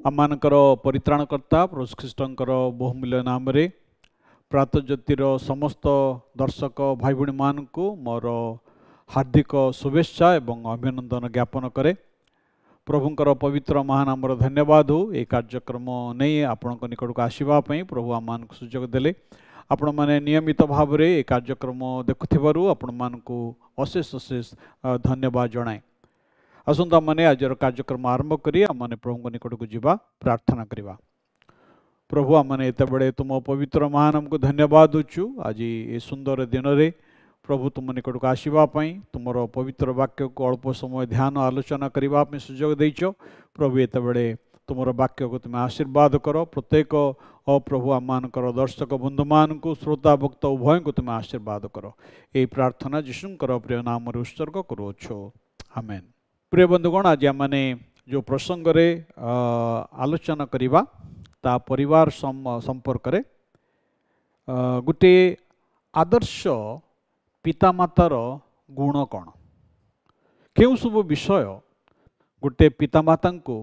आमानकर परित्राणकर्ता प्रभु ख्रीष्टंकर बहुमूल्य नाम रे प्रातः ज्योतिर समस्त दर्शक भाई भणी मानकु मोर हार्दिक शुभेच्छा एवं अभिनंदन ज्ञापन करे। प्रभुंकर पवित्र महानामर धन्यवाद हो ये कार्यक्रम नहीं आपण निकट को आसवा प्रभु आम सुजोग देले। आपण माने नियमित भाव रे ये कार्यक्रम देखुथिबारु आपण मानकु अशेष अशेष धन्यवाद जनाए। आसंता माने आजर कार्यक्रम आरंभ करी आमने प्रभु निकट को जीवा प्रार्थना करिबा। प्रभु आमने एते बड़े तुम पवित्र महानाम को धन्यवाद दूचु। आज ये सुंदर दिन रे प्रभु तुम निकट को आसवा तुमर पवित्र वाक्य को अल्प समय ध्यान आलोचना करने सुजोग देच। प्रभु एते बड़े तुमर वाक्य को तुम्हें आशीर्वाद कर। प्रत्येक प्रभु आमर दर्शक बंधु मान को श्रोता भक्त उभय को तुम्हें आशीर्वाद कर। यही प्रार्थना जीशुंकर प्रिय नाम उत्सर्ग करुछो, आमेन। प्रिय बंधुगण, आज आमने जो प्रसंग रे आलोचना करिबा ता परिवार संपर्क रे गोटे आदर्श पितामातार गुण कौन, केउ सब विषय गोटे पितामाता को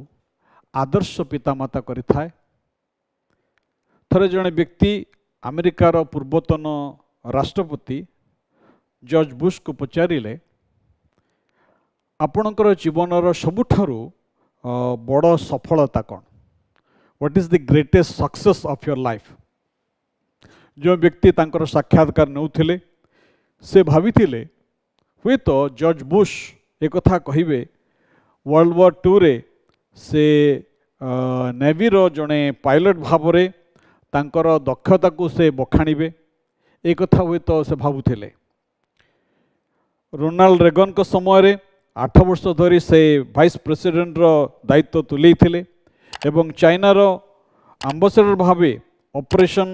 आदर्श पितामाता करिथाए। थरे जड़े व्यक्ति अमेरिकार पूर्वतन राष्ट्रपति जॉर्ज बुश को पचारिले आपणकर जीवनर सबुठारु बड़ सफलता कौन, what is the greatest success of your life. जो व्यक्ति तांकर साक्षात्कार नौथिले से भाविथिले हुए तो जॉर्ज बुश एक कथा कहिबे वर्ल्ड वॉर 2 रे से नेवी रो जड़े पायलट भाव रे तांकर दक्षता को से बखाणिबे, एक कथा हुए तो से भावुथिले। रोनाल्ड रेगन को समय रे 8 वर्ष धरी से वाइस प्रेसिडेंट रो दायित्व तुले थिले एवं चाइना रो एम्बेसडर भावे ऑपरेशन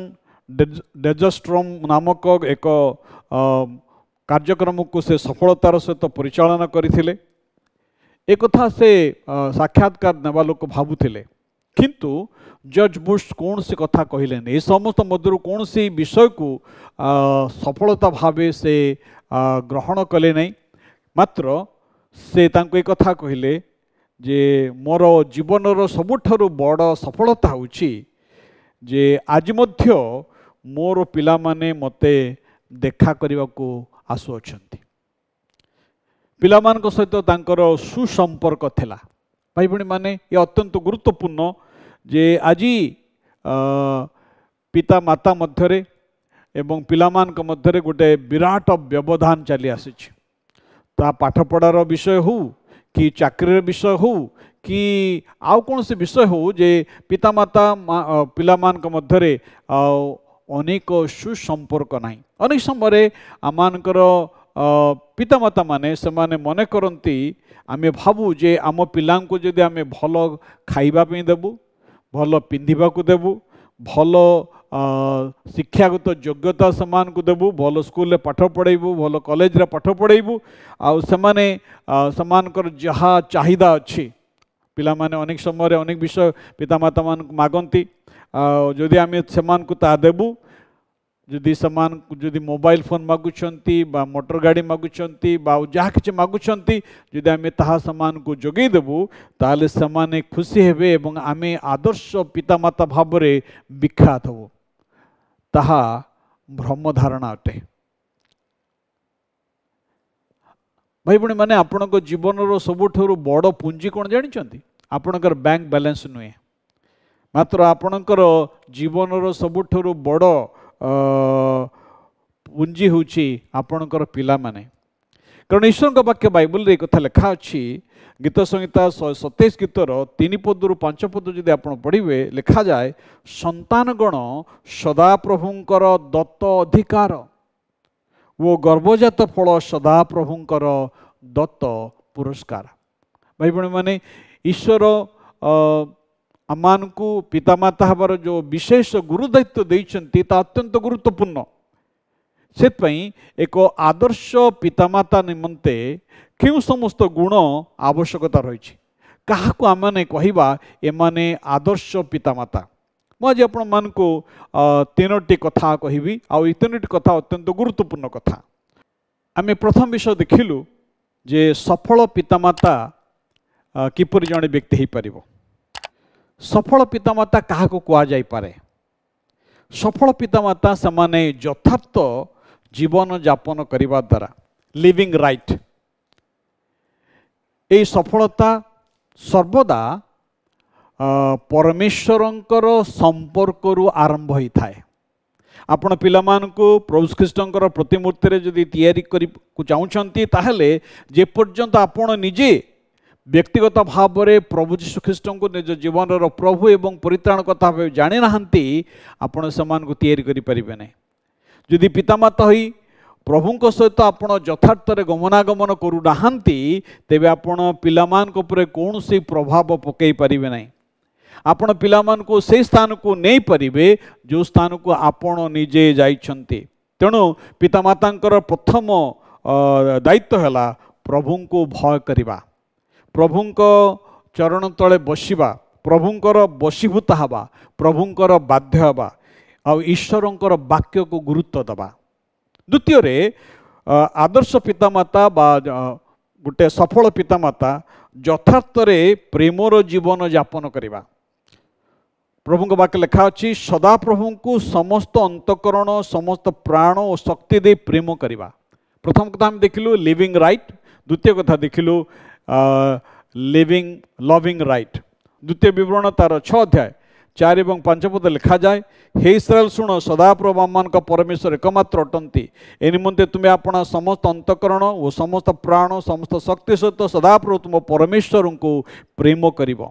डेजर्ट नामक एक कार्यक्रम को से सफलतार सहित परिचालन करथिले। एक कथा से साक्षात्कार नेबा लोक भाबुथिले, किंतु जॉर्ज बुश कौन सी कथा कहले नहीं। समस्त मध्य कौन सी विषय को सफलता भावे से ग्रहण कले नहीं, मात्र से तांको एक कथा कहले जे मोर जीवनर सबुठारु बड़ सफलता होछि जे आज मध्य मोर पिला माने मते देखा करने को आसुअछंती। पिला मान सहित तांकर सुसंपर्क थिला। भाई भणी माने ये अत्यंत गुरुत्वपूर्ण जे आज पिता माता मध्यरे एवं पिला मान मध्यरे गोटे विराट व्यवधान चली आसी। ता पाठ पढ़ार विषय हो कि चाकरी विषय हो कि आउ कौन से विषय हो जे पिता माता पिला मान मध्यरे अनेक सुसंपर्क नहीं। अनेक समय आमानकर पितामाता माने से माने मन करती आमे भावु जे आम पिला को जदि आमे भल खाइबा पे देबु, भल पिंधिबा को देबु, भल शिक्षागत योग्यता समान को देबु, भल स्कूल पाठ पढ़ेबु, भल कॉलेज रे पाठ पढ़ेबु, आ सेमाने समानकर जहा चाहिदा अछि पिला माने अनेक समय अनेक विषय पितामाता मान मागंती। जदि आमे समान को ता देबु, जदि समान जदि मोबाइल फोन मागुछंती बा मोटर गाड़ी मागुछंती बा जहाँ किछि मागुछंती जदि आमे ताहा समान को जोगै देबु ताले समाने खुशी हेबे एवं आमे आदर्श पितामाता भाव रे विख्यात हबो। ताहा भ्रम धारणा अटे। भाई भणी माने आपणक जीवनर सबुठारु बड़ पुंजी कोन जानिछंती? आपणकर बैंक बैलेंस नुहे, मात्र आपणकर जीवनर सबुठारु बड़ पुंजी होची आपणकर पिला माने। कारण ईश्वर का वाक्य बाइबल रे कथा लिखा अछि। गीत संहिता 27 गीतर 3 पदरु 5 पद जदि आपण पढ़िबे लिखा जाए, संतानगण सदा प्रभुंकर दत्त अधिकार वो गर्भजात फल सदा प्रभुंकर दत्त पुरस्कार। भाई बहन माने ईश्वर आमान को पितामाता हबार जो विशेष गुरु दायित्व देइछंती ता अत्यंत गुरुत्वपूर्ण। सेतपई एक आदर्श पितामाता निमंते क्यों समस्त गुण आवश्यकता रही। कहा को आमने कहिबा एमाने आदर्श पितामाता। मुझे आपण मान को 3टी कथा कहिबी आ 3टी कथा अत्यंत गुरुत्वपूर्ण कथा। आमे प्रथम विषय देखिलु जे सफल पितामाता किपर जड़े व्यक्ति हो पारिबो। सफल पितामाता क्या कह जाए? सफल पितामाता से यथार्थ जीवन यापन करने द्वारा लिविंग राइट ये सफलता सर्वदा परमेश्वरंकर संपर्क आरंभ होता है। आपण पिलामानकु प्रभु ख्रीष्टंकर प्रतिमूर्ति रे जदि तैयारी करिकु चाहुछंती ताहले जे पर्यंत आपण निजे व्यक्तिगत भाव में प्रभु यीशु ख्रीष्ट को निज जीवन प्रभु एवं परित्राणकर्ता भाव जानी नाहंती आपण समान को तैयारी करि परिबे नै। जदि पितामाता होई प्रभु सहित आपण यथार्थ रे गमनागमन करू नाहंती तेबे आपण पिलामान को ऊपर कोनोसी प्रभाव पकई परिबे नै। आपण पिलामान को से स्थान को नहीं परिबे जो स्थान को आपण निजे जाइछंती। तेणु पितामातांकर प्रथम दायित्व हैला प्रभु को भय करिबा, प्रभुंको चरण तले बसिबा, प्रभुंकर बसीभूत हवा, प्रभुंकर बाध्य हवा और ईश्वरंकर वाक्य को गुरुत्व दबा। द्वितीय रे आदर्श पितामाता बा गोटे सफल पितामाता यथार्थ रे प्रेमर जीवन यापन करिबा। प्रभु वाक्य लिखा अच्छी सदा प्रभु को समस्त अंतकरण समस्त प्राण और शक्ति दे प्रेम करवा। प्रथम कथा हम देखिलु लिविंग राइट, द्वितीय कथा देखिलु लिविंग लविंग राइट। द्वितीय विवरण तार 6 अध्याय 4 और 5 पद लिखा जाए, हे इस्राएल शुण सदा प्रभु आम परमेश्वर एकमात्र अटंती ए निमंते तुम्हें अपना समस्त अंतकरण और समस्त प्राण समस्त शक्ति सहित सदा प्रभु तुम परमेश्वर को प्रेम करिब।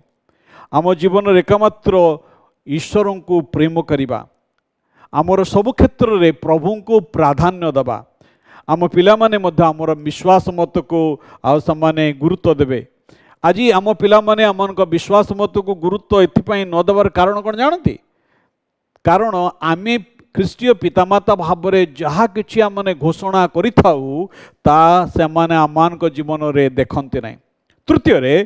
आम जीवन एकमात्र ईश्वर को प्रेम करिबा, आमर सबु क्षेत्र रे प्रभु को प्राधान्य दबा। आम पिला माने मध्य आमर विश्वास मत को आ समाने गुरुत्व देबे। आज आम पिला माने आमनक विश्वास मत को गुरुत्व एथिपाई न देबार कारण कोन जानती? कारण आमे ख्रीष्टीय पितामाता भाव में जहा किछि आमने घोषणा करिथाउ ता सेमाने आमानक जीवन रे देखंती नै। तृतीय रे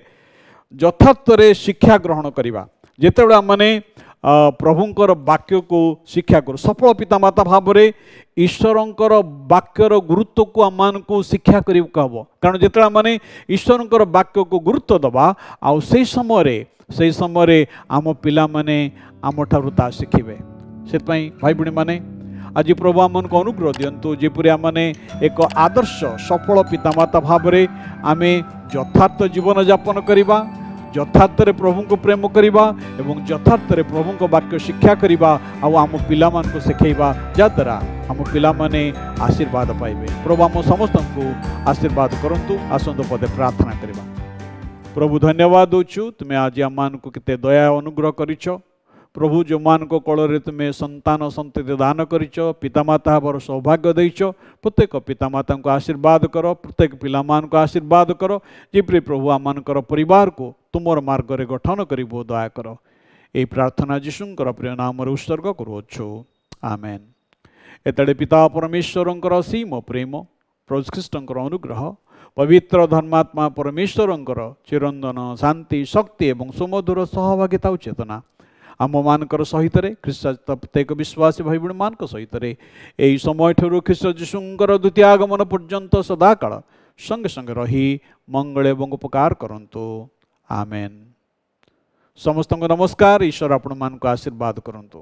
यथार्थ रे शिक्षा ग्रहण करिबा। जेतेबेले आमने प्रभुंकर वाक्य को शिक्षा करू, सफल पितामाता भाव में ईश्वरंकर वाक्यर गुरुत्व को आम को शिक्षा करिब कहब। कारण जेतेबेले माने ईश्वरंकर वाक्य को गुरुत्व दबा आ से समय आम पिला माने आम ठारू ता शिखिबे। सेतपई भाई भणी माने आज प्रभु आमन को अनुग्रह दियंतु जेपरि आमने एक आदर्श सफल पितामाता भाव में आमे यथार्थ जीवन यापन करिबा, यथार्थ रे प्रभु को प्रेम करिबा एवं यथार्थ रे प्रभु को वाक्य शिक्षा करिबा आ आम पिला मान को सिखेइबा जाद्वारा आम पिला माने आशीर्वाद पाइबे। प्रभु आम समस्त को आशीर्वाद करंतु। आसंत पदे प्रार्थना करिबा। प्रभु धन्यवाद दोछु, तुम्हें आज आम मान को केते दया अनुग्रह करिछ। प्रभु जो मान को कଳରେ तुम्हें संतान संतति दान करिछ, पितामाता हबार सौभाग्य देइछ। प्रत्येक पितामाता को आशीर्वाद कर, प्रत्येक पिला मान को आशीर्वाद कर। जेपरि प्रभु आमानकर परिवार को तुमर मार्ग रे गठन करिबो दया कर। ए प्रार्थना यीशुंकर प्रिय नाम रे उत्सर्ग करूछु, आमेन। एतडे पिता परमेश्वरंकर असीम प्रेम, प्रभु ख्रीष्टंकर अनुग्रह, पवित्र धर्मात्मा परमेश्वरंकर चिरंदन शांति शक्ति एवं सुमधुर सहभागिता और चेतना आम मानकर सहित ख्रीष्ट प्रत्येक विश्वासी भाई भणी मान सहित यही समय ठूर ख्रीष्ट यीशुंकर द्वितीय आगमन पर्यंत सदाकाल संगे संगे रही मंगल एवं उपकार करंतु, आमेन। समस्त नमस्कार। ईश्वर आपण मान को आशीर्वाद करंतु।